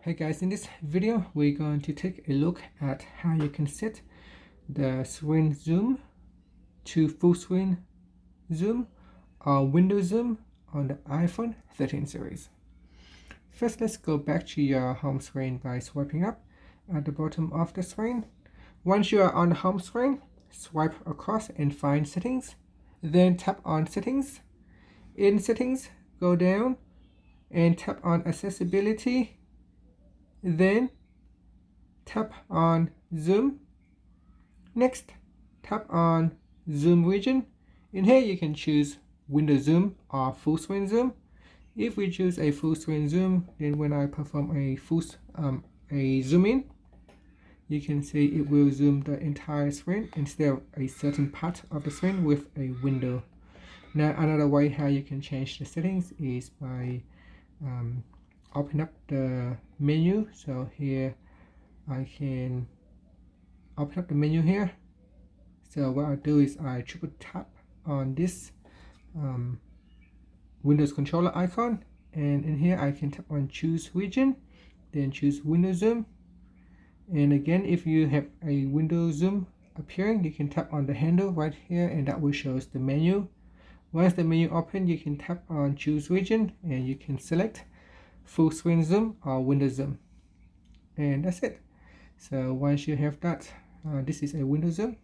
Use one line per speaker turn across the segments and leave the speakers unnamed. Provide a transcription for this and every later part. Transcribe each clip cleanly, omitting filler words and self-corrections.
Hey guys, in this video we're going to take a look at how you can set the screen zoom to full screen zoom or window zoom on the iPhone 13 series. First, let's go back to your home screen by swiping up at the bottom of the screen. Once you are on the home screen, swipe across and find settings, then tap on settings. In settings, go down and tap on accessibility. Then tap on zoom. Next, tap on zoom region. In here you can choose window zoom or full screen zoom. If we choose a full screen zoom, then when I perform a zoom in, you can see it will zoom the entire screen instead of a certain part of the screen with a window. Now another way how you can change the settings is by open up the menu. So here I can open up the menu here. So what I do is I triple tap on this Windows controller icon, and in here I can tap on choose region, then choose window zoom. And again, if you have a window zoom appearing, you can tap on the handle right here and that will show us the menu. Once the menu open, you can tap on choose region and you can select full screen zoom or window zoom, and that's it. So once you have that, this is a window zoom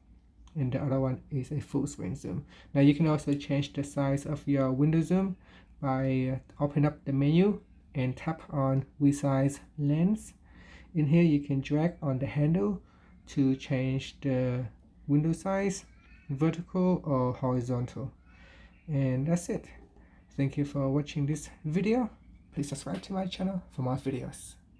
and the other one is a full screen zoom. Now you can also change the size of your window zoom by open up the menu and tap on Resize Lens. In here you can drag on the handle to change the window size, vertical or horizontal, and that's it. Thank you for watching this video. Please subscribe to my channel for more videos.